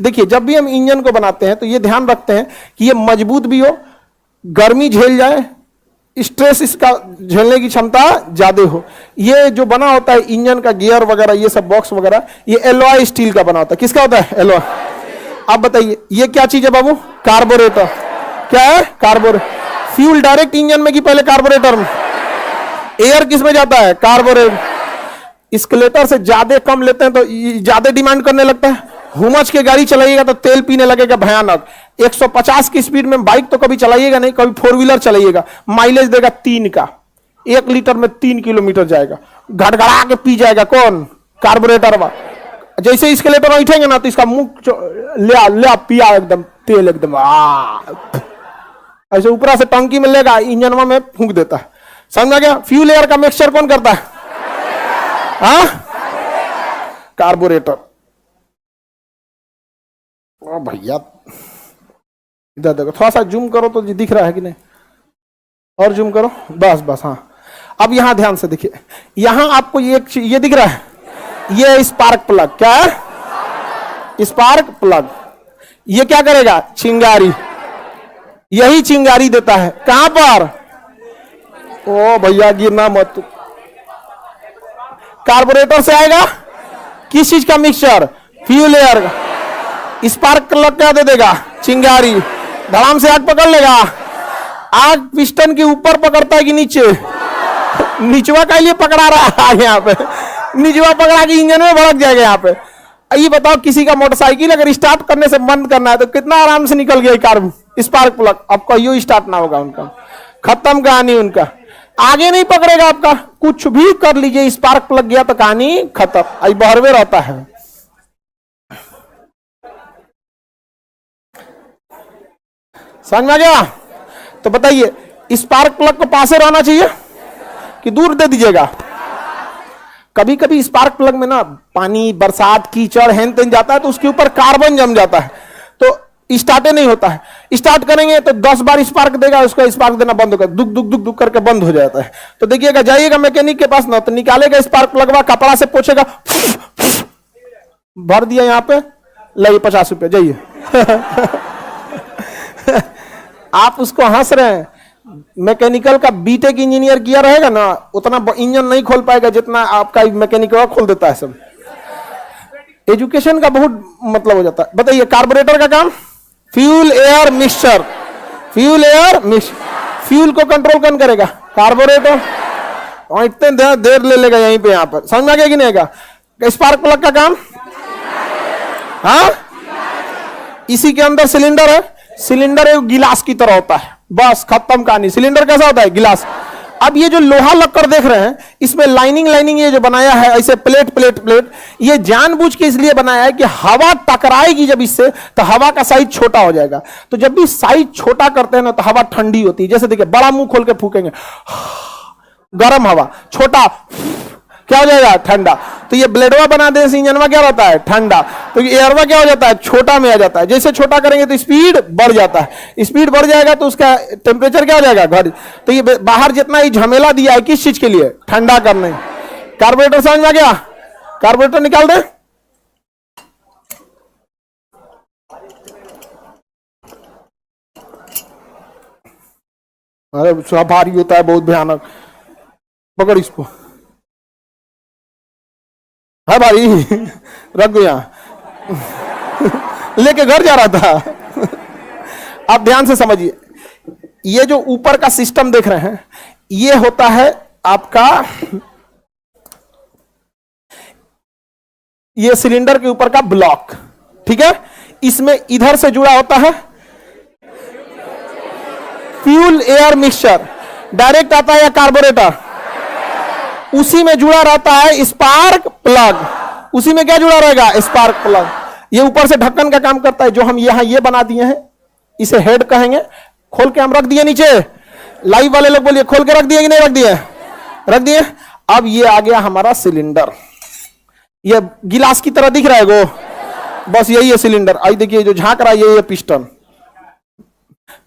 देखिए जब भी हम इंजन को बनाते हैं तो ये ध्यान रखते हैं कि ये मजबूत भी हो, गर्मी झेल जाए, स्ट्रेस इसका झेलने की क्षमता ज्यादा हो। ये जो बना होता है इंजन का गियर वगैरह, ये सब बॉक्स वगैरह, ये एलॉय स्टील का बना होता है। किसका होता है? एलॉय। अब बताइए ये क्या चीज है बाबू? कार्बोरेटर। क्या है? कार्बोरेटर। फ्यूल डायरेक्ट इंजन में कि पहले कार्बोरेटर में? एयर किस में जाता है? कार्बोरेटर। स्केलेटर से ज्यादा कम लेते हैं तो ज्यादा डिमांड करने लगता है। हुमच के गाड़ी चलाइएगा तो तेल पीने लगेगा भयानक। 150 की स्पीड में बाइक तो कभी चलाइएगा नहीं, कभी फोर व्हीलर चलाइएगा, माइलेज देगा 3 का, 1 लीटर में 3 किलोमीटर जाएगा, घड़घड़ा के पी जाएगा। कौन? कार्बोरेटर वा। जैसे स्केलेटर उठेंगे ना तो इसका मुंह ले पिया एकदम तेल एकदम ऐसे ऊपरा से टंकी में लेगा, इंजन में फूंक देता है। समझ गया? फ्यूल एयर का मिक्सचर कौन करता है? हाँ, कार्बोरेटर। ओ भैया इधर देखो, थोड़ा सा जूम करो तो दिख रहा है कि नहीं? और जूम करो, बस बस। हाँ, अब यहां ध्यान से देखिए, यहां आपको ये दिख रहा है, ये स्पार्क प्लग। क्या है? Spark plug. ये क्या करेगा? चिंगारी। यही चिंगारी देता है। कहां पर? ओ भैया गिरना मत। कार्बोरेटर से आएगा। किस चीज का मिक्सचर? फ्यूल एयर का। स्पार्क प्लग क्या दे देगा? चिंगारी। धड़ाम से आग पकड़ लेगा। आग पिस्टन के ऊपर पकड़ता है कि नीचे? निचवा का लिए पकड़ा रहा है यहाँ पे, निचवा पकड़ा के इंजन में भड़क जाएगा यहाँ पे। ये बताओ किसी का मोटरसाइकिल अगर स्टार्ट करने से बंद करना है तो कितना आराम से निकल गया कार्ब स्पार्क प्लग। अब कहियो स्टार्ट ना होगा उनका, खत्म कहानी उनका। आगे नहीं पकड़ेगा आपका, कुछ भी कर लीजिए, स्पार्क प्लग गया तो कहानी खत्म। आई बहरवे रहता है। समझ में आ गया? तो बताइए स्पार्क प्लग को पास रहना चाहिए कि दूर दे दीजिएगा? कभी कभी स्पार्क प्लग में ना पानी, बरसात, कीचड़ हेन तेन जाता है तो उसके ऊपर कार्बन जम जाता है तो स्टार्ट नहीं होता है। स्टार्ट करेंगे तो 10 बार स्पार्क देगा, उसका स्पार्क देना बंद होगा, दुक दुक दुक दुक करके बंद हो जाता है। तो देखिएगा, जाइएगा मैकेनिक के पास ना तो निकालेगा स्पार्क प्लग, कपड़ा से पोछेगा, भर दिया यहाँ पे, लाइए 50 रुपये, जाइए। आप उसको हंस रहे हैं। मैकेनिकल का बीटेक इंजीनियर किया रहेगा ना, उतना इंजन नहीं खोल पाएगा जितना आपका मैकेनिकल खोल देता है। सब एजुकेशन का बहुत मतलब हो जाता है। बताइए कार्बोरेटर का काम? Fuel air mixture. Fuel air mix, fuel को कंट्रोल कौन करेगा? कार्बोरेटर। और इतने देर ले लेगा यहीं पे, यहाँ पर। समझ में आ गया कि नहीं आएगा? स्पार्क प्लग का काम? हाँ, इसी के अंदर सिलेंडर है। सिलेंडर एक गिलास की तरह होता है, बस खत्म कहानी। सिलेंडर कैसा होता है? गिलास। अब ये जो लोहा लक्कड़ देख रहे हैं, इसमें लाइनिंग ये जो बनाया है ऐसे प्लेट, ये जानबूझ के इसलिए बनाया है कि हवा टकराएगी जब इससे तो हवा का साइज छोटा हो जाएगा। तो जब भी साइज छोटा करते हैं ना तो हवा ठंडी होती है। जैसे देखिए, बड़ा मुंह खोल के फूकेंगे, गर्म हवा, छोटा क्या हो जाएगा? ठंडा। तो ये ब्लेडवा बना दे, इंजनवा क्या रहता है? ठंडा। तो ये एयरवा क्या हो जाता है? छोटा में आ जाता है। जैसे छोटा करेंगे तो स्पीड बढ़ जाता है, स्पीड बढ़ जाएगा तो उसका टेम्परेचर क्या हो जाएगा? घट। तो ये बाहर जितना ही झमेला दिया है किस चीज के लिए? ठंडा करने। कार्बोरेटर समझ में आ गया? कार्बोरेटर निकाल दे। अरे भारी होता है, बहुत भयानक। पकड़ इसको। है भाई, रख दो यहां। लेके घर जा रहा था। आप ध्यान से समझिए, ये जो ऊपर का सिस्टम देख रहे हैं, ये होता है आपका, ये सिलेंडर के ऊपर का ब्लॉक। ठीक है, इसमें इधर से जुड़ा होता है फ्यूल एयर मिक्सचर। डायरेक्ट आता है या कार्बोरेटर? उसी में जुड़ा रहता है स्पार्क प्लग। उसी में क्या जुड़ा रहेगा? Spark plug. ये ऊपर से ढक्कन का काम करता है, जो हम यहां ये बना दिए हैं, इसे हेड कहेंगे। खोल के हम रख दिए नीचे। लाइव वाले लोग बोलिए, खोल के रख दिए कि नहीं रख दिए? रख दिए। अब ये आ गया हमारा सिलेंडर। ये गिलास की तरह दिख रहा है वो, बस यही है सिलेंडर। आई देखिए जो झांक रहा है ये पिस्टन।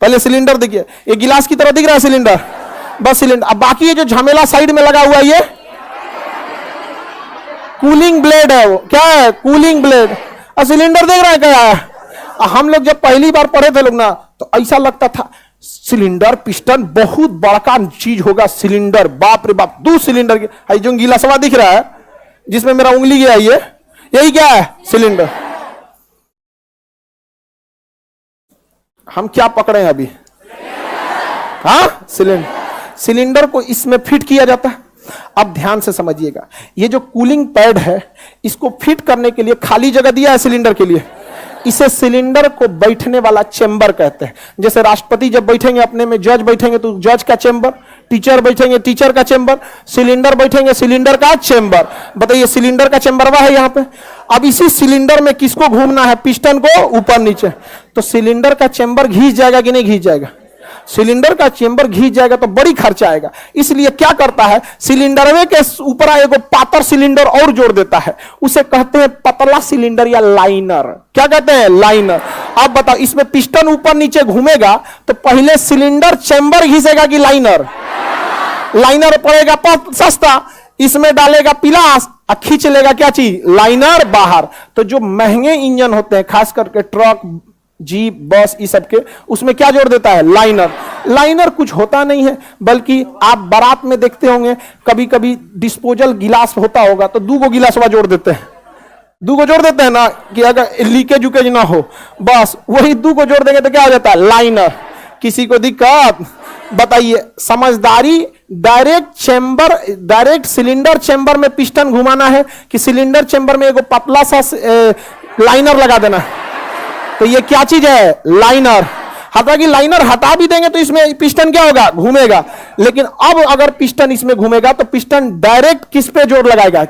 पहले सिलेंडर देखिए, ये गिलास की तरह दिख रहा है सिलेंडर, बस सिलेंडर। अब बाकी ये जो झमेला साइड में लगा हुआ है ये कूलिंग ब्लेड है। वो क्या है? Cooling blade. सिलेंडर देख रहे हैं क्या? हम लोग जब पहली बार पढ़े थे लोग ना, तो ऐसा लगता था सिलेंडर पिस्टन बहुत बड़का चीज होगा, सिलेंडर बाप रे बाप, 2 सिलेंडर के। जो गिलासवा दिख रहा है जिसमें मेरा उंगली गया, ये यही क्या है? सिलेंडर। हम क्या पकड़े हैं अभी? हाँ, सिलेंडर। सिलेंडर को इसमें फिट किया जाता है। अब ध्यान से समझिएगा, ये जो कूलिंग पैड है, इसको फिट करने के लिए खाली जगह दिया है सिलेंडर के लिए। इसे सिलेंडर को बैठने वाला चेंबर कहते हैं। जैसे राष्ट्रपति जब बैठेंगे अपने में, जज बैठेंगे तो जज का चेंबर, टीचर बैठेंगे टीचर का चेंबर, सिलेंडर बैठेंगे सिलेंडर का चेंबर। बताइए, सिलेंडर का चेंबर वह है यहाँ पे। अब इसी सिलेंडर में किसको घूमना है? पिस्टन को ऊपर नीचे। तो सिलेंडर का चेंबर घिस जाएगा कि नहीं घिस जाएगा? सिलेंडर का चेंबर घिस जाएगा तो बड़ी खर्चा आएगा। इसलिए क्या करता है, सिलेंडर में के ऊपर एक पातर सिलेंडर और जोड़ देता है, उसे कहते हैं पतला सिलेंडर या लाइनर। क्या कहते हैं? लाइनर। अब बताओ, इसमें पिस्टन ऊपर नीचे घूमेगा तो पहले सिलेंडर चेंबर घिसेगा कि लाइनर? लाइनर पड़ेगा सस्ता, इसमें डालेगा पिलास और खींच लेगा क्या चीज? लाइनर बाहर। तो जो महंगे इंजन होते हैं, खास करके ट्रक, जीप, बस, इस सब के, उसमें क्या जोड़ देता है? लाइनर। लाइनर कुछ होता नहीं है, बल्कि आप बारात में देखते होंगे कभी कभी डिस्पोजल गिलास होता होगा तो 2 गिलास जोड़ देते हैं, 2 जोड़ देते हैं ना, कि अगर लीकेज उकेज ना हो, बस वही 2 जोड़ देंगे तो क्या हो जाता है? लाइनर। किसी को दिक्कत? बताइए, समझदारी। डायरेक्ट सिलेंडर चेंबर में पिस्टन घुमाना है कि सिलेंडर चेंबर में एक पतला सा लाइनर लगा देना है? तो ये क्या चीज है? लाइनर। हालांकि लाइनर हटा भी देंगे तो इसमें पिस्टन क्या होगा? घूमेगा। लेकिन अब अगर पिस्टन इसमें घूमेगा तो पिस्टन डायरेक्ट किस पे जोर लगाएगा?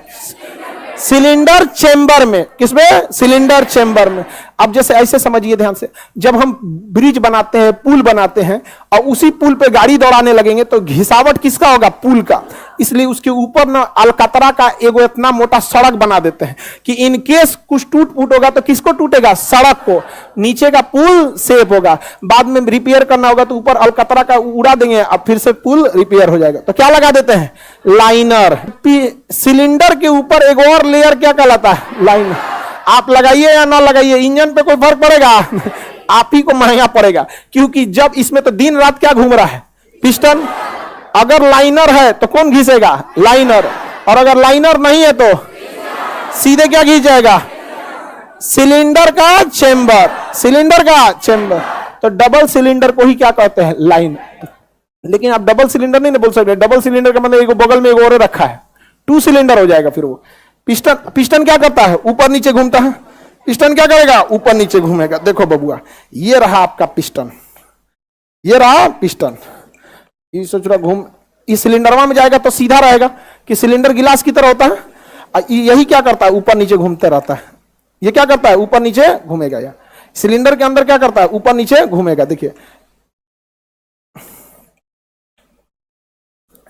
सिलेंडर चेंबर में। किसमें? सिलेंडर चेंबर में। अब जैसे ऐसे समझिए ध्यान से, जब हम ब्रिज बनाते हैं, पुल बनाते हैं, और उसी पुल पे गाड़ी दौड़ाने लगेंगे तो घिसावट किसका होगा? पुल का। इसलिए उसके ऊपर ना अलकतरा का एगो इतना मोटा सड़क बना देते हैं कि इन केस कुछ टूट फूट होगा तो किसको टूटेगा? सड़क को। नीचे का पुल सेफ होगा, बाद में रिपेयर करना होगा तो ऊपर अलकतरा का उड़ा देंगे, अब फिर से पुल रिपेयर हो जाएगा। तो क्या लगा देते हैं? लाइनर। सिलेंडर के ऊपर एक और लेयर क्या कहलाता है? लाइनर। आप लगाइए या ना लगाइए, इंजन पे कोई फर्क पड़ेगा? आप ही को महंगा पड़ेगा, क्योंकि जब इसमें तो दिन रात क्या घूम रहा है? पिस्टन। अगर लाइनर है तो कौन घिसेगा? लाइनर। और अगर लाइनर नहीं है तो सीधे क्या घिस जाएगा? सिलेंडर का चेंबर। सिलेंडर का चेंबर। तो डबल सिलेंडर को ही क्या कहते हैं? लाइनर। लेकिन आप डबल सिलेंडर नहीं बोल सकते। डबल सिलेंडर का मतलब एक बगल में एक और रखा है, 2 सिलेंडर हो जाएगा फिर वो। पिस्टन क्या करता है? ऊपर नीचे घूमता है। पिस्टन क्या करेगा? ऊपर नीचे घूमेगा। देखो बबुआ, ये रहा आपका पिस्टन, ये रहा पिस्टन। ये सोच रहा घूम, इस सिलेंडरवा में जाएगा तो सीधा रहेगा कि सिलेंडर गिलास की तरह होता है। यही क्या करता है? ऊपर नीचे घूमते रहता है। ये क्या करता है? ऊपर नीचे घूमेगा। या सिलेंडर के अंदर क्या करता है? ऊपर नीचे घूमेगा। देखिए,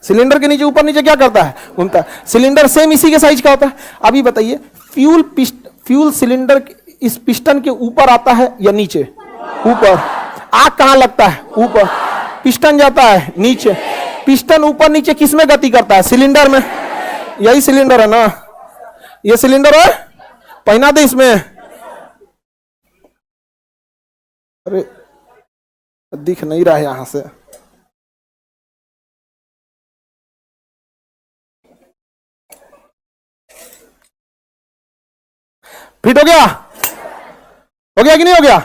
सिलेंडर के नीचे ऊपर नीचे क्या करता है? घूमता है। सिलेंडर सेम इसी के साइज का होता है। अभी बताइए, फ्यूल सिलेंडर इस पिस्टन के ऊपर आता है या नीचे? ऊपर। आग कहां लगता है? ऊपर। पिस्टन जाता है नीचे। पिस्टन ऊपर नीचे किस में गति करता है? सिलेंडर में। यही सिलेंडर है ना? ये सिलेंडर है, पहना दे इसमें। अरे दिख नहीं रहा है यहां से। फिट हो गया? हो गया कि नहीं हो गया?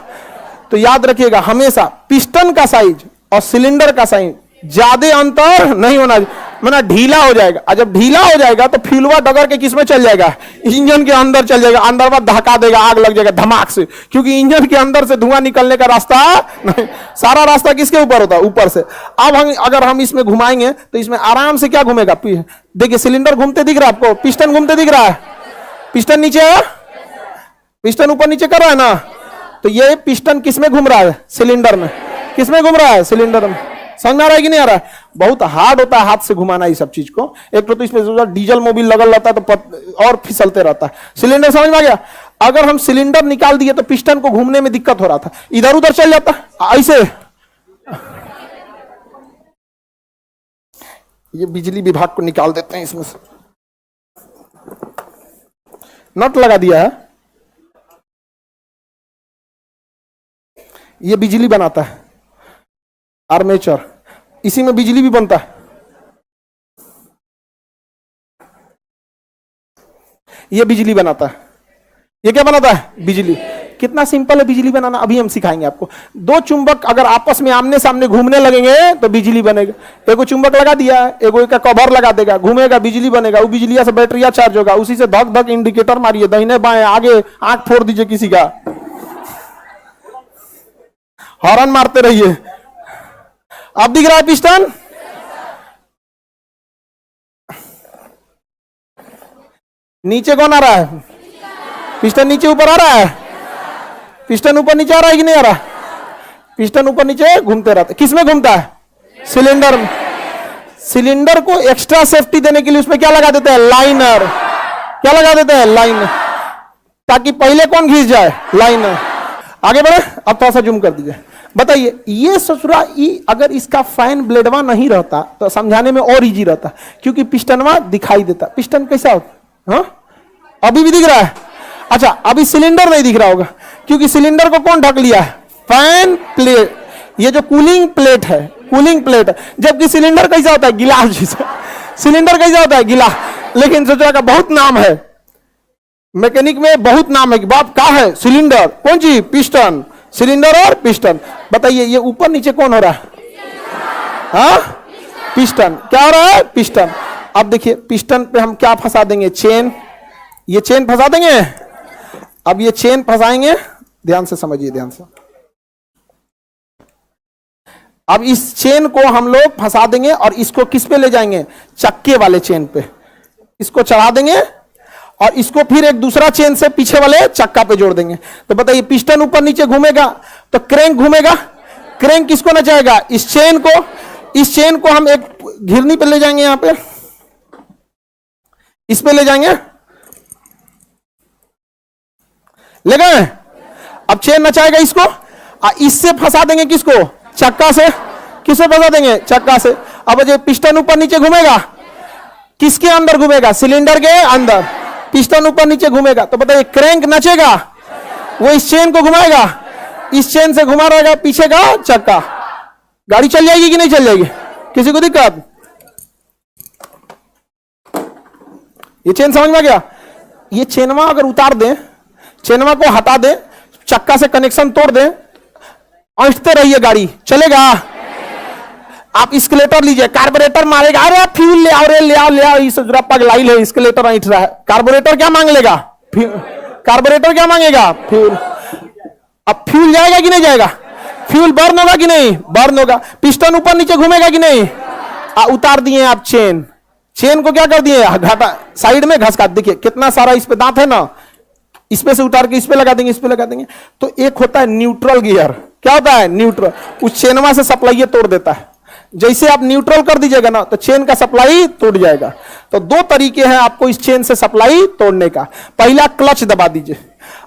तो याद रखिएगा, हमेशा पिस्टन का साइज और सिलेंडर का साइज ज्यादा अंतर नहीं होना, माना ढीला हो जाएगा। और जब ढीला हो जाएगा तो फ्यूलवा डगर के किसमें चल जाएगा? इंजन के अंदर चल जाएगा। अंदर बात धक्का देगा, आग लग जाएगा धमाक से, क्योंकि इंजन के अंदर से धुआं निकलने का रास्ता नहीं, सारा रास्ता किसके ऊपर होता है? ऊपर से। अब अगर हम इसमें घुमाएंगे तो इसमें आराम से क्या घूमेगा? देखिए, सिलेंडर घूमते दिख रहा है आपको, पिस्टन घूमते दिख रहा है। पिस्टन नीचे है, पिस्टन ऊपर नीचे कर रहा है ना? तो ये पिस्टन किसमें घूम रहा है? सिलेंडर में। किसमें घूम रहा है? सिलेंडर में। समझ में आ रहा है कि नहीं आ रहा है? बहुत हार्ड होता है हाथ से घुमाना ये सब चीज को। एक तो इसमें डीजल मोबिल लगल रहता है तो और फिसलते रहता है। सिलेंडर समझ में आ गया? अगर हम सिलेंडर निकाल दिए तो पिस्टन को घूमने में दिक्कत हो रहा था, इधर उधर चल जाता ऐसे। ये बिजली विभाग को निकाल देते हैं, इसमें से नट लगा दिया है। ये बिजली बनाता है, आर्मेचर, इसी में बिजली भी बनता है। ये बिजली बनाता है, ये क्या बनाता है? बिजली। कितना सिंपल है बिजली बनाना, अभी हम सिखाएंगे आपको। दो चुंबक अगर आपस में आमने सामने घूमने लगेंगे तो बिजली बनेगा। एगो चुंबक लगा दिया, एगो का कवर लगा देगा, घूमेगा, बिजली बनेगा। वो बिजलिया से बैटरिया चार्ज होगा, उसी से धक धक इंडिकेटर मारिए, दाहिने बाएं आगे, आंख फोड़ दीजिए किसी का, हॉर्न मारते रहिए। अब दिख रहा है पिस्टन? नीचे कौन आ रहा है? पिस्टन नीचे ऊपर आ रहा है? पिस्टन ऊपर नीचे आ रहा है कि नहीं आ रहा? पिस्टन ऊपर नीचे घूमते रहता है। किसमें घूमता है? सिलेंडर में। सिलेंडर को एक्स्ट्रा सेफ्टी देने के लिए उसमें क्या लगा देते हैं? लाइनर। क्या लगा देते हैं? लाइनर, ताकि पहले कौन घिस जाए? लाइनर। आगे बढ़े, अब थोड़ा सा जूम कर दीजिए। बताइए, ये ससुरा अगर इसका फैन ब्लेडवा नहीं रहता तो समझाने में और इजी रहता, क्योंकि पिस्टनवा दिखाई देता। पिस्टन कैसा होता? हाँ, अभी भी दिख रहा है। अच्छा, अभी सिलेंडर नहीं दिख रहा होगा, क्योंकि सिलेंडर को कौन ढक लिया है? Fan plate. ये जो कूलिंग प्लेट है, कूलिंग प्लेट है। जबकि सिलेंडर कैसा होता है? गिलास जैसा। सिलेंडर कैसा होता है? गिलास। लेकिन सोचा का बहुत नाम है, मैकेनिक में बहुत नाम है कि बाप का है सिलेंडर, कौन सी? पिस्टन। सिलेंडर और पिस्टन। बताइए, ये ऊपर नीचे कौन हो रहा है? हाँ, पिस्टन। क्या हो रहा है? पिस्टन। अब देखिए, पिस्टन पे हम क्या फंसा देंगे? चेन। ये चेन फंसा देंगे। अब ये चेन फंसाएंगे, ध्यान से समझिए, ध्यान से। अब इस चेन को हम लोग फंसा देंगे और इसको किस पे ले जाएंगे? चक्के वाले चेन पे। इसको चढ़ा देंगे और इसको फिर एक दूसरा चेन से पीछे वाले चक्का पे जोड़ देंगे। तो बताइए, पिस्टन ऊपर नीचे घूमेगा तो क्रैंक घूमेगा। क्रैंक किसको नचाएगा? इस चेन को। इस चेन को हम एक घिरनी पे ले जाएंगे, यहां पे इस पे ले जाएंगे, ले गए। अब चेन नचाएगा इसको, इससे फंसा देंगे किसको? चक्का से। किससे फंसा देंगे? चक्का से। अब ये पिस्टन ऊपर नीचे घूमेगा, किसके अंदर घूमेगा? सिलेंडर के अंदर। पिस्टन ऊपर नीचे घूमेगा तो बताइए, क्रैंक नचेगा, वो इस चेन को घुमाएगा, इस चेन से घुमा रहेगा पीछे का चक्का। गाड़ी चल जाएगी कि नहीं चल जाएगी? किसी को दिक्कत? ये चेन समझ में गया? ये चेनवा अगर उतार दें, चेनवा को हटा दें, चक्का से कनेक्शन तोड़ दें, ऐंठते रहिए, गाड़ी चलेगा? आप स्केलेटर लीजिए, कार्बोरेटर मारेगा, अरे फ्यूल ले आओ, रे ले आओ, ले आओ, इस पगलाई है, स्केलेटर ऐंठ रहा है। कार्बोरेटर क्या मांग लेगा? कार्बोरेटर क्या मांगेगा? फ्यूल। अब फ्यूल जाएगा कि नहीं जाएगा? फ्यूल बर्न होगा कि नहीं? बर्न होगा। पिस्टन ऊपर नीचे घूमेगा कि नहीं? उतार दिए आप चेन। चेन को क्या कर दिए? घाटा साइड में घसका। देखिए कितना सारा इस पे दांत है ना, इस पे से उतार के इस पे लगा देंगे, इस पे लगा देंगे। तो एक होता है न्यूट्रल गियर। क्या होता है? न्यूट्रल। उस चेनवा से सप्लाई तोड़ देता है। जैसे आप न्यूट्रल कर दीजिएगा ना तो चेन का सप्लाई टूट जाएगा। तो दो तरीके हैं आपको इस चेन से सप्लाई तोड़ने का। पहला, क्लच दबा दीजिए।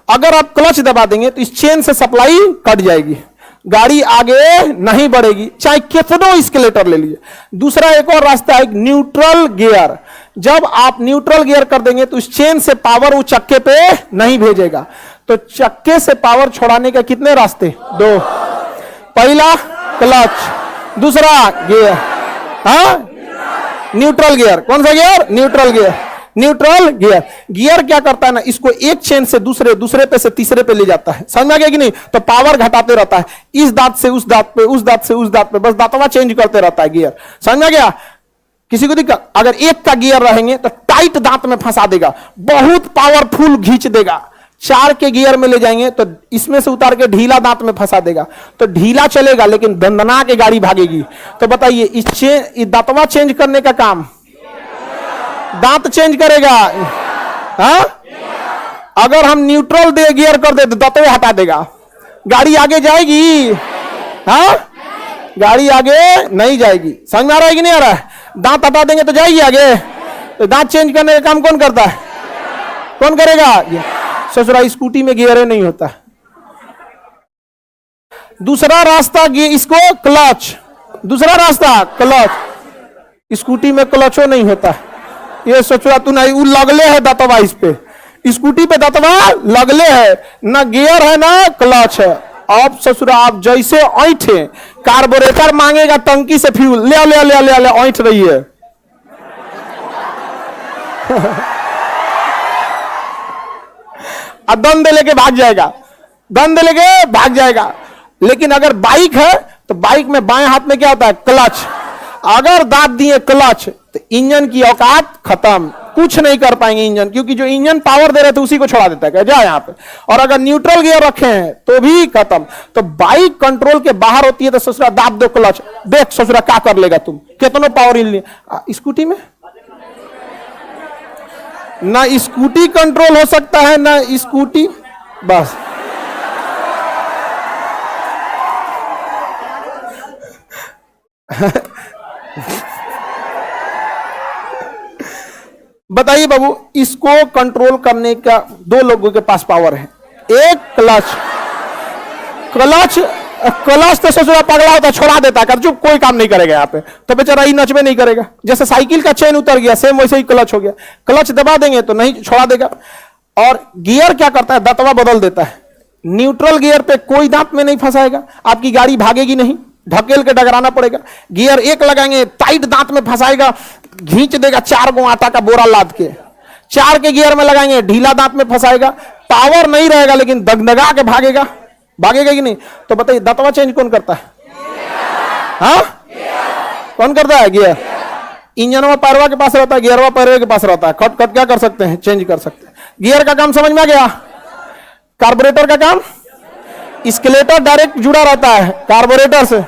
अगर आप क्लच दबा देंगे तो इस चेन से सप्लाई कट जाएगी, गाड़ी आगे नहीं बढ़ेगी, चाहे कितनों स्केलेटर ले लीजिए। दूसरा एक और रास्ता है, न्यूट्रल गियर। जब आप न्यूट्रल गियर कर देंगे तो इस चेन से पावर वो चक्के पे नहीं भेजेगा। तो चक्के से पावर छोड़ाने के कितने रास्ते? दो। पहला क्लच, दूसरा गियर। हाँ, न्यूट्रल गियर। कौन सा gear? Neutral gear. Neutral gear. Gear क्या करता है ना, इसको एक चेन से दूसरे, दूसरे पे से तीसरे पे ले जाता है। समझ में आ गया कि नहीं? तो पावर घटाते रहता है, इस दांत से उस दांत पे, उस दांत से उस दांत पे, बस दांतवा चेंज करते रहता है गियर। समझ में आ गया? किसी को दिक्कत? अगर एक का गियर रहेंगे तो टाइट दांत में फंसा देगा, बहुत पावरफुल खींच देगा। चार के गियर में ले जाएंगे तो इसमें से उतार के ढीला दांत में फंसा देगा, तो ढीला चलेगा लेकिन दंदना के गाड़ी भागेगी। तो बताइए, इस दांतवा चेंज करने का काम दांत चेंज करेगा। हाँ, अगर हम न्यूट्रल दे गियर कर दे तो दांतवे हटा देगा, गाड़ी आगे जाएगी? हाँ, गाड़ी आगे नहीं जाएगी। समझ में आ रहा है कि नहीं आ रहा है? दांत हटा देंगे तो जाएगी आगे। तो दांत चेंज करने का काम कौन करता है? कौन करेगा? ससुरा स्कूटी में गियर नहीं होता। दूसरा रास्ता इसको क्लच। दूसरा रास्ता क्लच। स्कूटी में क्लचो नहीं होता। ये ससुरा तू नहीं, वो लगले है दांतवा, इस पे स्कूटी पे दांतवा लगले है, ना गियर है ना क्लच है। अब ससुरा आप जैसे ऐठे, कार्बोरेटर मांगेगा टंकी से फ्यूल, ले ले ले ले ले ऐठ रही है। अब दम दे लेके भाग जाएगा, दम दे लेके भाग जाएगा। लेकिन अगर बाइक है तो बाइक में बाएं हाथ में क्या होता है? क्लच। अगर दाब दिए क्लच तो इंजन की औकात खत्म, कुछ नहीं कर पाएंगे इंजन, क्योंकि जो इंजन पावर दे रहे थे उसी को छोड़ा देता है, जा यहाँ पे। और अगर न्यूट्रल गियर रखे हैं तो भी खत्म। तो बाइक कंट्रोल के बाहर होती है तो ससुरा दाब दो क्लच, देख ससुरा क्या कर लेगा तुम, कितना पावर इन लिए। स्कूटी में ना स्कूटी कंट्रोल हो सकता है ना स्कूटी, बस बताइए बाबू, इसको कंट्रोल करने का दो लोगों के पास पावर है। एक क्लच, क्लच क्लच तो ससुरा पगला होता, छोड़ा देता, कर चुप, कोई काम नहीं करेगा यहाँ पे, तो बेचारा ही नचबे नहीं करेगा। जैसे साइकिल का चेन उतर गया, सेम वैसे ही क्लच हो गया। क्लच दबा देंगे तो नहीं छोड़ा देगा। और गियर क्या करता है? दांतवा बदल देता है। न्यूट्रल गियर पे कोई दांत में नहीं फंसाएगा, आपकी गाड़ी भागेगी नहीं, ढकेल के डगराना पड़ेगा। गियर एक लगाएंगे, टाइट दांत में फंसाएगा, घींच देगा 4 गो आटा का बोरा लाद के। 4 के गियर में लगाएंगे, ढीला दांत में फंसाएगा, पावर नहीं रहेगा लेकिन दगदगा के भागेगा, भागेगा कि नहीं? तो बताइए दांतवा चेंज कौन करता है? हाँ, कौन करता है? गियर। इंजनवा पैरवा के पास रहता है, गियरवा पैरवे के पास रहता है। कट कट क्या कर सकते हैं? चेंज कर सकते हैं। गियर का काम समझ में आ गया। कार्बोरेटर का काम, स्केलेटर डायरेक्ट जुड़ा रहता है कार्बोरेटर से।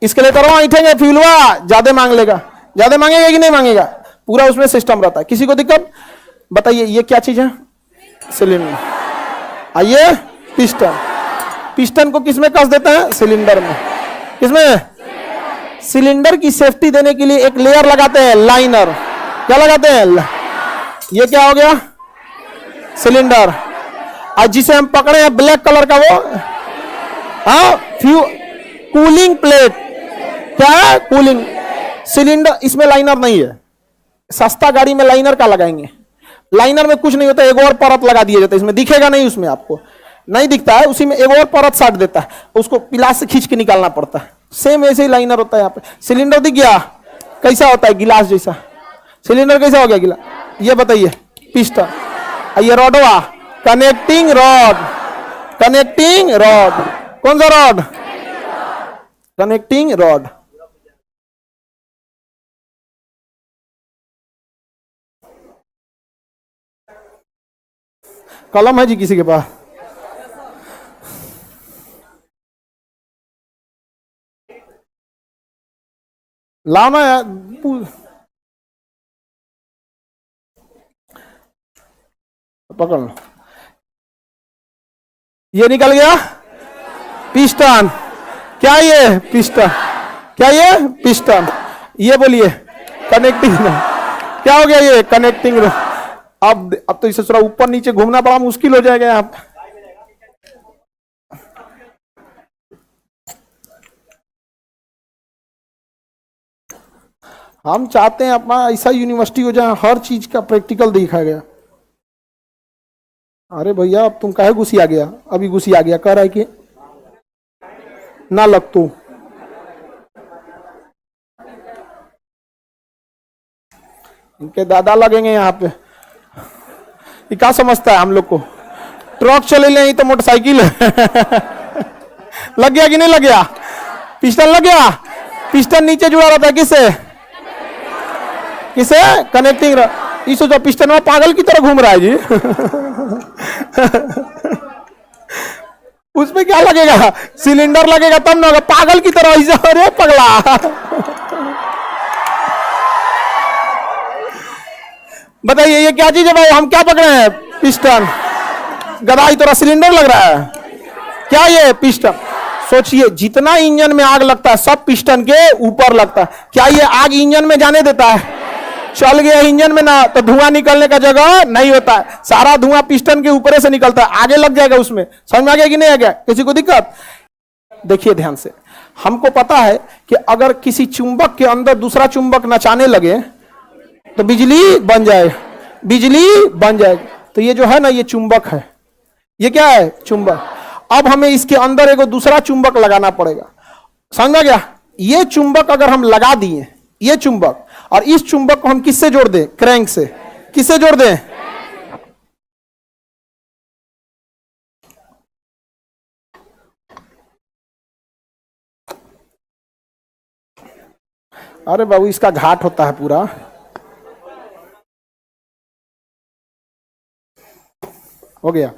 स्केलेटर वहां ऐठेंगे, फ्यूलवा ज्यादा मांग लेगा, ज्यादा मांगेगा कि नहीं मांगेगा, पूरा उसमें सिस्टम रहता है। किसी को दिक्कत? बताइए ये क्या चीज है? सिलेंडर। आइए, पिस्टन। पिस्टन को किसमें कस देते हैं? सिलेंडर में। किसमें? सिलेंडर की सेफ्टी देने के लिए एक लेयर लगाते हैं, लाइनर। क्या लगाते हैं? ये क्या हो गया? सिलेंडर। आज जिसे हम पकड़े हैं ब्लैक कलर का, वो हाँ कूलिंग प्लेट। क्या है? Cooling cylinder. इसमें लाइनर नहीं है। सस्ता गाड़ी में लाइनर का लगाएंगे? लाइनर में कुछ नहीं होता, एक और परत लगा दिया जाता है, इसमें दिखेगा नहीं, उसमें आपको नहीं दिखता है, उसी में एक और परत साट देता है, उसको पिलास से खींच के निकालना पड़ता है। सेम ऐसे ही लाइनर होता है यहाँ पे। सिलेंडर दिख गया? कैसा होता है? गिलास जैसा। सिलेंडर कैसा हो गया? गिलास। ये बताइए पिस्टन। ये रॉडवा, कनेक्टिंग रॉड। कनेक्टिंग रॉड कौन सा रॉड? Connecting rod. कलम है जी किसी के पास? लाना है, पकड़ लो। ये निकल गया पिस्टन। क्या ये? पिस्टन। क्या ये? पिस्टन। ये बोलिए कनेक्टिंग। क्या हो गया ये? कनेक्टिंग। अब तो इसे थोड़ा ऊपर नीचे घूमना बड़ा मुश्किल हो जाएगा यहाँ पे। हम चाहते हैं अपना ऐसा यूनिवर्सिटी हो जाए हर चीज का प्रैक्टिकल दिखाया गया। अरे भैया अब तुम काहे घुसी आ गया? अभी घुसी आ गया, कह रहा है कि ना लग तू। इनके दादा लगेंगे यहाँ पे। ये क्या समझता है हम लोग को? ट्रक चले ले तो मोटरसाइकिल है। लग गया कि नहीं लग गया? पिस्टन लग गया। पिस्टन नीचे जुड़ा रहता है किससे? किसे? कनेक्टिंग। इस जो पिस्टन में पागल की तरह घूम रहा है जी। उसमें क्या लगेगा? सिलेंडर लगेगा तब ना होगा, पागल की तरह ऐसे। अरे पगला। बताइए ये क्या चीज है भाई? हम क्या पकड़े हैं? पिस्टन। गदाई तरह सिलेंडर लग रहा है। क्या ये? पिस्टन। सोचिए जितना इंजन में आग लगता है सब पिस्टन के ऊपर लगता है। क्या ये आग इंजन में जाने देता है? चल गया इंजन में ना तो धुआं निकलने का जगह नहीं होता है, सारा धुआं पिस्टन के ऊपर से निकलता है, आगे लग जाएगा उसमें। समझ में आ गया कि नहीं आ गया? किसी को दिक्कत? देखिए ध्यान से, हमको पता है कि अगर किसी चुंबक के अंदर दूसरा चुंबक नचाने लगे तो बिजली बन जाएगा, बिजली बन जाएगी। तो ये जो है ना, ये चुंबक है। ये क्या है? चुंबक। अब हमें इसके अंदर एक दूसरा चुंबक लगाना पड़ेगा। समझा गया? ये चुंबक अगर हम लगा दिए, ये चुंबक, और इस चुंबक को हम किससे जोड़ दें? क्रैंक से। किससे जोड़ दें? अरे बाबू इसका घाट होता है पूरा। हो गया।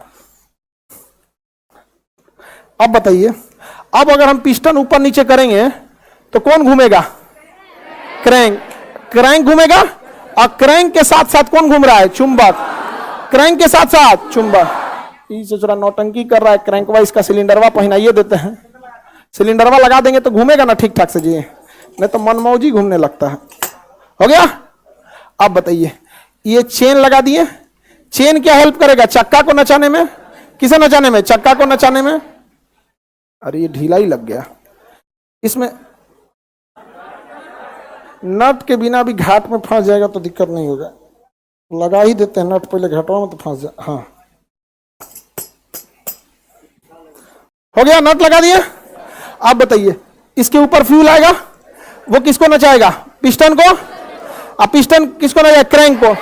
अब बताइए, अब अगर हम पिस्टन ऊपर नीचे करेंगे तो कौन घूमेगा? क्रैंक। क्रैंक घूमेगा, और क्रैंक के साथ साथ कौन घूम रहा है? चुंबक। क्रैंक के साथ साथ चुंबक। ये सोच रहा नौटंकी कर रहा है, क्रैंक वाइज का सिलेंडरवा पहनाइए देते हैं, सिलेंडरवा लगा देंगे तो घूमेगा ना ठीक ठाक से जी, नहीं तो मनमौजी घूमने लगता है। हो गया? अब बताइए, ये चेन लगा दिए। चेन क्या हेल्प करेगा? चक्का को नचाने में। किसे नचाने में? चक्का को नचाने में। अरे ये ढीला ही लग गया। इसमें नट के बिना भी घाट में फंस जाएगा तो दिक्कत नहीं होगा, लगा ही देते हैं नट पहले घाटों में तो फंस जाए। हाँ हो गया, नट लगा दिए। अब बताइए, इसके ऊपर फ्यूल आएगा, वो किसको नचाएगा? पिस्टन को। अब पिस्टन किसको नचाएगा? क्रैंक को।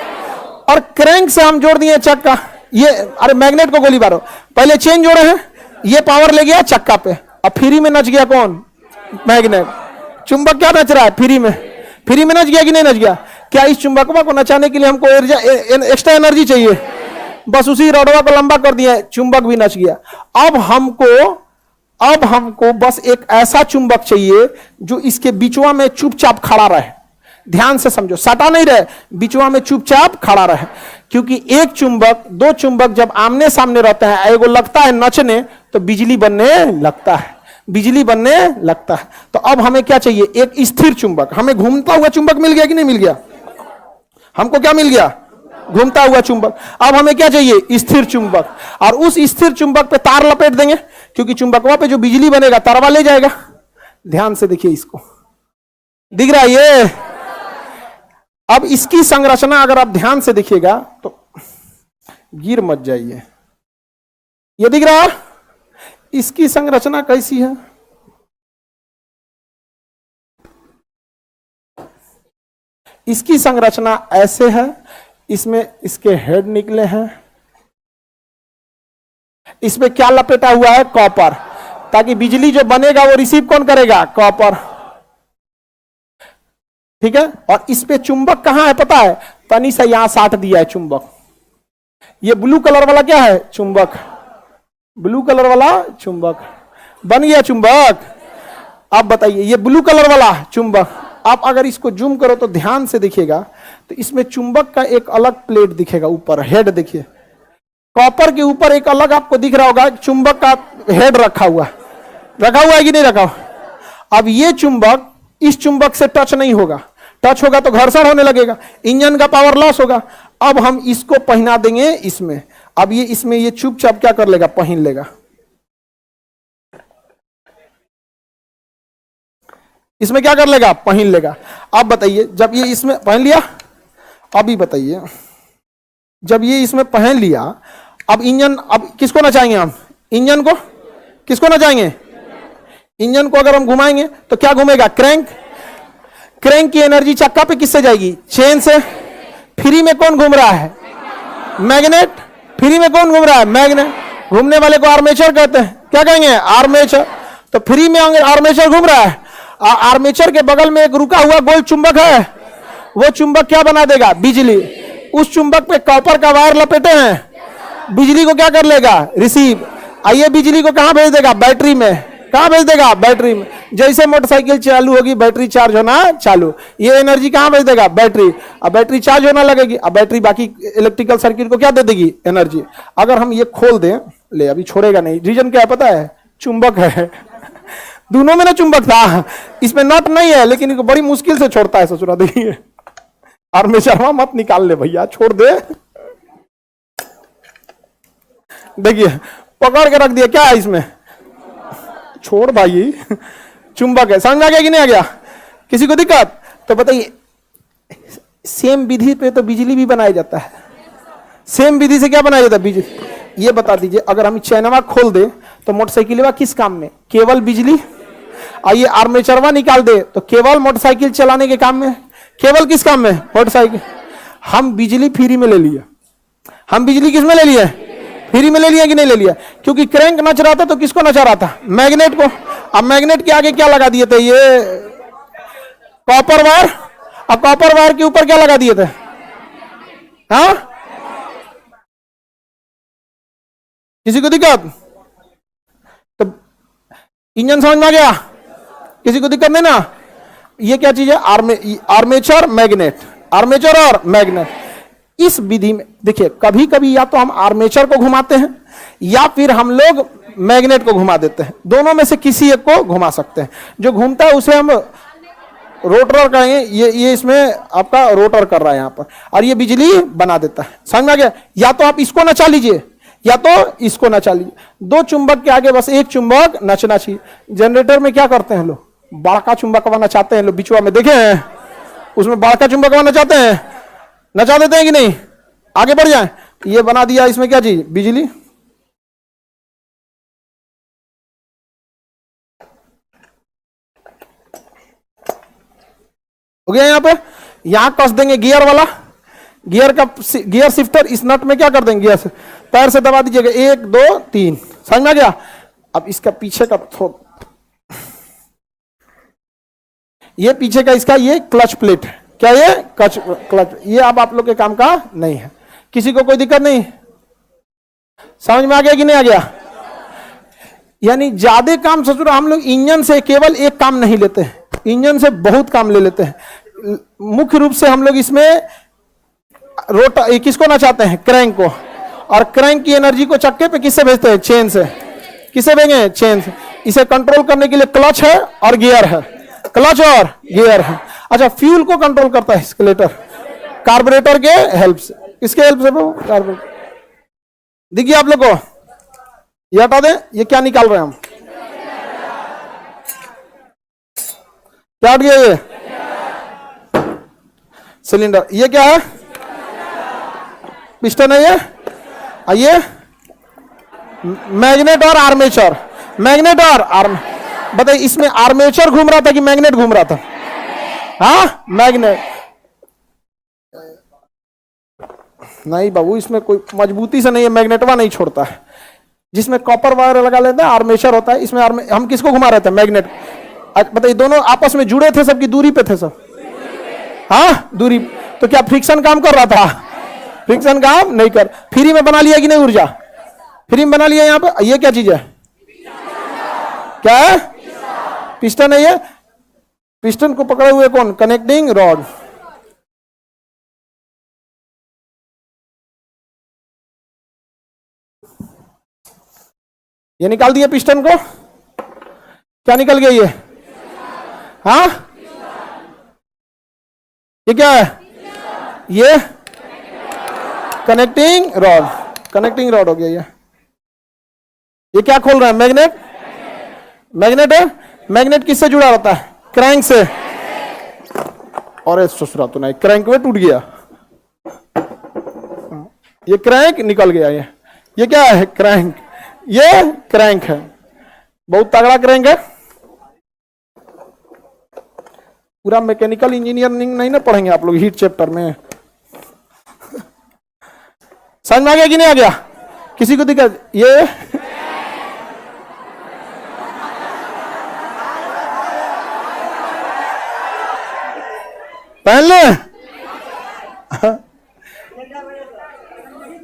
और क्रैंक से हम जोड़ दिए चक्का। ये अरे मैग्नेट को गोली मारो, पहले चेन जोड़े हैं, ये पावर ले गया चक्का पे, अब फ्री में नच गया कौन? मैग्नेट। चुंबक क्या नच रहा है? फ्री में। फ्री में नच गया कि नहीं नच गया? क्या इस चुंबकवा को नचाने के लिए हमको एक्स्ट्रा एनर्जी चाहिए? बस उसी रॉडवा को लंबा कर दिया, चुंबक भी नच गया। अब हमको बस एक ऐसा चुंबक चाहिए जो इसके बीचवा में चुपचाप खड़ा रहे। ध्यान से समझो, सटा नहीं रहे, बीचवा में चुपचाप खड़ा रहे। क्योंकि एक चुंबक, दो चुंबक जब आमने सामने रहते हैं, एगो लगता है नचने तो बिजली बनने लगता है, बिजली बनने लगता है। तो अब हमें क्या चाहिए? एक स्थिर चुंबक। हमें घूमता हुआ चुंबक मिल गया कि नहीं मिल गया? हमको क्या मिल गया? घूमता हुआ चुंबक। अब हमें क्या चाहिए? स्थिर चुंबक। और उस स्थिर चुंबक पे तार लपेट देंगे, क्योंकि चुंबकवा पे जो बिजली बनेगा तारवा ले जाएगा। ध्यान से देखिए, इसको दिख रहा है ये? अब इसकी संरचना अगर आप ध्यान से देखिएगा तो गिर मत जाइए, ये दिख रहा है? इसकी संरचना कैसी है? इसकी संरचना ऐसे है, इसमें इसके हेड निकले हैं, इसमें क्या लपेटा हुआ है? कॉपर, ताकि बिजली जो बनेगा वो रिसीव कौन करेगा? कॉपर। ठीक है? और इस पे चुंबक कहां है पता है? तनी सा यहां साट दिया है चुंबक। ये ब्लू कलर वाला क्या है? चुंबक। ब्लू कलर वाला चुंबक बन गया चुंबक। अब बताइए, ये ब्लू कलर वाला चुंबक, आप अगर इसको जूम करो तो ध्यान से देखिएगा तो इसमें चुंबक का एक अलग प्लेट दिखेगा ऊपर, हेड देखिए। कॉपर के ऊपर एक अलग आपको दिख रहा होगा चुंबक का हेड रखा हुआ है कि नहीं रखा हुआ? अब ये चुंबक इस चुंबक से टच नहीं होगा, टच होगा तो घर्षण होने लगेगा, इंजन का पावर लॉस होगा। अब हम इसको पहना देंगे इसमें। अब ये इसमें ये चुपचाप क्या कर लेगा? पहन लेगा। इसमें क्या कर लेगा? पहन लेगा। अब बताइए, जब ये इसमें पहन लिया, अभी बताइए, जब ये इसमें पहन लिया, अब इंजन, अब किसको नचाएंगे हम? इंजन को। किसको नचाएंगे? इंजन को। अगर हम घुमाएंगे तो क्या घूमेगा? क्रैंक। क्रैंक की एनर्जी चक्का पे किससे जाएगी? चेन से। फ्री में कौन घूम रहा है? मैग्नेट। फ्री में कौन घूम रहा है? मैग्नेट। घूमने वाले को आर्मेचर कहते हैं। क्या कहेंगे? आर्मेचर। तो फ्री में आर्मेचर घूम रहा है। आर्मेचर के बगल में एक रुका हुआ गोल चुंबक है, वो चुंबक क्या बना देगा? बिजली। उस चुंबक पे कॉपर का वायर लपेटे हैं, बिजली को क्या कर लेगा? रिसीव। आइए, बिजली को कहां भेज देगा? बैटरी में। कहां भेज देगा? बैटरी में। जैसे मोटरसाइकिल चालू होगी, बैटरी चार्ज होना चालू, ये एनर्जी कहां भेज देगा? बैटरी। अब बैटरी चार्ज होना लगेगी, अब बैटरी बाकी इलेक्ट्रिकल सर्किट को क्या दे देगी? एनर्जी। अगर हम ये खोल दें, ले अभी छोड़ेगा नहीं, रीजन क्या है पता है? चुंबक है। दोनों में ना चुंबक था, इसमें नट नहीं है, लेकिन इनको बड़ी मुश्किल से छोड़ता है ससुरा। देखिए, आर्मेचर मत निकाल ले भैया, छोड़ दे। देखिए, पकड़ के रख दिया। क्या है इसमें? छोड़ भाई, चुंबक है। समझ आ गया कि नहीं आ गया? किसी को दिक्कत? तो बताइए, सेम विधि पे तो बिजली भी बनाया जाता है। सेम विधि से क्या बनाया जाता है? बिजली। ये बता दीजिए, अगर हम चैनवा खोल दे तो मोटरसाइकिल किस काम में? केवल बिजली। आइए आर्मेचरवा निकाल दे तो केवल मोटरसाइकिल चलाने के काम में। केवल किस काम में? मोटरसाइकिल। हम बिजली फ्री में ले लिया। हम बिजली किस में ले लिए? फ्री में ले लिया कि नहीं ले लिया? क्योंकि क्रैंक नच रहा था तो किसको नचा रहा था? मैग्नेट को। अब मैग्नेट के आगे क्या लगा दिए थे? ये कॉपर वायर। अब कॉपर वायर के ऊपर क्या लगा दिए थे? हाँ, किसी को दिक्कत? तो इंजन समझ में आ गया? किसी को दिक्कत नहीं ना? ये क्या चीज है? Armature magnet. आर्मेचर और मैग्नेट। इस विधि में देखिए, कभी कभी या तो हम आर्मेचर को घुमाते हैं या फिर हम लोग मैग्नेट को घुमा देते हैं। दोनों में से किसी एक को घुमा सकते हैं। जो घूमता है उसे हम रोटर कहेंगे। ये इसमें आपका रोटर कर रहा है यहां पर, और ये बिजली बना देता है। समझ में आ गया? या तो आप इसको नचा लीजिए या तो इसको नचा लीजिए। दो चुंबक के आगे बस एक चुंबक नचना चाहिए। जनरेटर में क्या करते हैं लोग? बड़का चुंबक नचाते हैं लोग, बिचवा में देखे हैं, उसमें बड़का चुंबक नचाते हैं, नचा देते हैं कि नहीं? आगे बढ़ जाए। ये बना दिया इसमें क्या चीज? बिजली। हो गया। यहां पे यहां कस देंगे गियर वाला, गियर का गियर शिफ्टर। इस नट में क्या कर देंगे? गियर से पैर से दबा दीजिएगा। 1 2 3। समझ में आ गया? अब इसका पीछे का ये पीछे का इसका ये क्लच प्लेट है। क्या ये? क्लच। ये अब आप लोग के काम का नहीं है। किसी को कोई दिक्कत नहीं? समझ में आ गया कि नहीं आ गया? यानी ज्यादा काम ससुर हम लोग इंजन से केवल एक काम नहीं लेते हैं, इंजन से बहुत काम ले लेते हैं। मुख्य रूप से हम लोग इसमें रोटर किसको नचाते हैं? क्रैंक को। और क्रैंक की एनर्जी को चक्के पे किससे भेजते हैं? चेन से। किससे भेजेंगे? चेन से। इसे कंट्रोल करने के लिए क्लच है और गियर है। क्लच और गियर है। अच्छा, फ्यूल को कंट्रोल करता है स्केलेटर कार्बोरेटर के हेल्प से। किसके हेल्प से? कार्बोरेटर। देखिए आप लोग को ये हटा दें। ये क्या निकाल रहे हैं हम? क्या हट गया? ये सिलेंडर। ये क्या है? पिस्टन है ये मैग्नेट और आर्मेचर। मैग्नेट और बताइए, इसमें आर्मेचर घूम रहा था कि मैग्नेट घूम रहा था? हाँ, मैग्नेट। नहीं बाबू, इसमें कोई मजबूती से नहीं है, मैग्नेटवा नहीं छोड़ता है। जिसमें कॉपर वायर लगा लेते हैं आर्मेचर होता है, इसमें हम किसको घुमा रहे थे? मैग्नेट। बताइए, दोनों आपस में जुड़े थे, सबकी दूरी पे थे सब? हाँ, दूरी। तो क्या फ्रिक्शन काम कर रहा था? फ्रिक्शन काम नहीं कर। फ्री में बना लिया कि नहीं? ऊर्जा फ्री में बना लिया। यहां पे ये क्या चीज है? क्या है? पिस्टन है। ये पिस्टन को पकड़े हुए कौन? Connecting rod. ये निकाल दिया पिस्टन को। क्या निकल गया ये? हाँ, ये क्या है? ये कनेक्टिंग रॉड। कनेक्टिंग रॉड हो गया। ये क्या खोल रहा है? मैग्नेट। मैग्नेट है। मैग्नेट किससे जुड़ा रहता है? क्रैंक से। और ससुरा तो नहीं, क्रैंक में टूट गया। ये क्रैंक निकल गया। ये क्या है? क्रैंक। ये क्रैंक है, बहुत तगड़ा क्रैंक है। पूरा मैकेनिकल इंजीनियरिंग नहीं ना पढ़ेंगे आप लोग हीट चैप्टर में? समझ में आ गया कि नहीं आ गया? किसी को दिक्कत? ये पहन ले।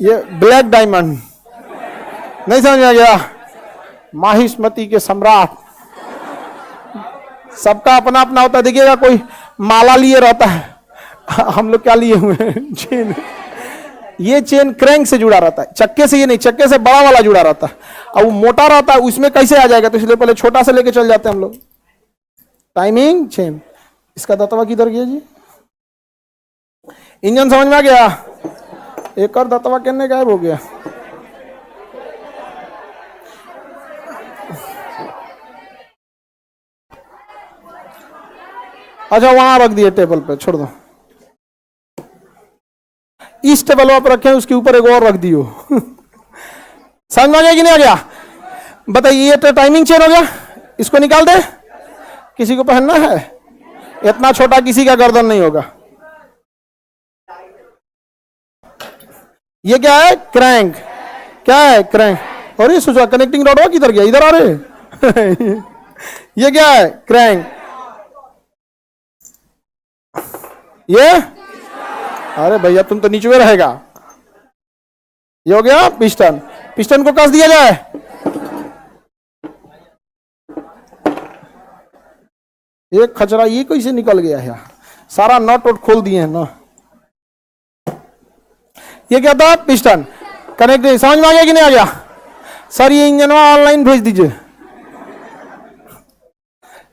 ये ब्लैक डायमंड नहीं समझ में आ गया? माहिष्मती के सम्राट। सबका अपना अपना होता है। देखिएगा, कोई माला लिए रहता है, हम लोग क्या लिए हुए हैं? चेन। ये चेन क्रैंक से जुड़ा रहता है, चक्के से। ये नहीं, चक्के से बड़ा वाला जुड़ा रहता है, और वो मोटा रहता है, उसमें कैसे आ जाएगा? तो इसलिए पहले छोटा से लेके चल जाते हैं हम लोग। Timing chain. इसका दतवा किधर गया जी? इंजन समझ में आ गया? एक और दतवा कहने गायब हो गया। अच्छा, वहां रख दिए टेबल पे, छोड़ दो। इस टेबल पर रखे, उसके ऊपर एक और रख दियो। समझ में आ गया कि नहीं आ गया? बताइए, ये तो टाइमिंग चेंज हो गया, इसको निकाल दे। किसी को पहनना है? इतना छोटा किसी का गर्दन नहीं होगा। ये क्या है? क्रैंक। क्या है? क्रैंक। और ये सोचा कनेक्टिंग रॉड किधर गया? इधर आ रहे। ये क्या है? क्रैंक। ये अरे भैया तुम तो नीचे में रहेगा। ये हो गया पिस्टन। पिस्टन को कस दिया जाए। एक खचरा ये कैसे निकल गया है? सारा नट वट खोल दिए हैं ना। ये क्या था? पिस्टन। कनेक्ट समझ में आ गया कि नहीं आ गया? सर ये इंजन ऑनलाइन भेज दीजिए।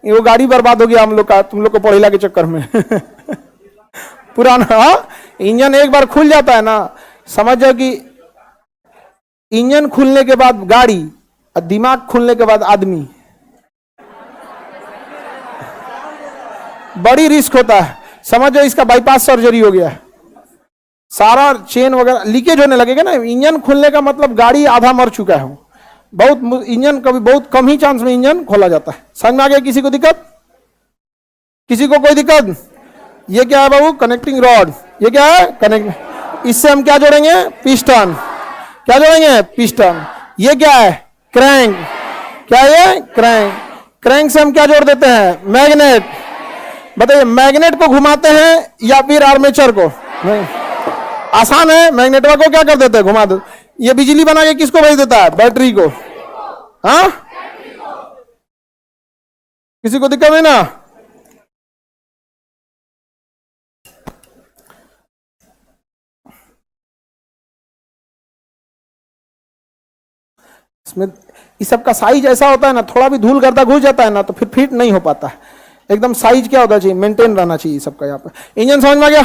वो गाड़ी बर्बाद हो गया हम लोग का, तुम लोग को पढ़ेला के चक्कर में। पुराना इंजन एक बार खुल जाता है ना, समझ जाओ कि इंजन खुलने के बाद गाड़ी और दिमाग खुलने के बाद आदमी, बड़ी रिस्क होता है। समझ जाओ इसका बाईपास सर्जरी हो गया है, सारा चेन वगैरह लीकेज होने लगेगा ना। इंजन खुलने का मतलब गाड़ी आधा मर चुका है। बहुत इंजन कभी बहुत कम ही चांस में इंजन खोला जाता है। समझ में आ गया? किसी को दिक्कत? किसी को कोई दिक्कत? ये क्या है बाबू? Connecting rod. ये क्या है? कनेक्ट। इससे हम क्या जोड़ेंगे? पिस्टन। क्या जोड़ेंगे? पिस्टन। ये क्या है? क्रैंक। क्या ये? क्रैंक। क्रैंक से हम क्या जोड़ देते हैं? मैग्नेट। बताइए, मैग्नेट को घुमाते हैं या फिर आर्मेचर को? नहीं, आसान है। मैग्नेटवा को क्या कर देते हैं? घुमा दो। ये बिजली बना के किसको भेज देता है? बैटरी को। हाँ, किसी को दिक्कत है ना? इसमें इस सब का साइज ऐसा होता है ना, थोड़ा भी धूल गर्दा घुस जाता है ना तो फिर फिट नहीं हो पाता है। एकदम साइज क्या होता चाहिए? मेंटेन रहना चाहिए सबका। यहाँ पर इंजन समझ में आ गया?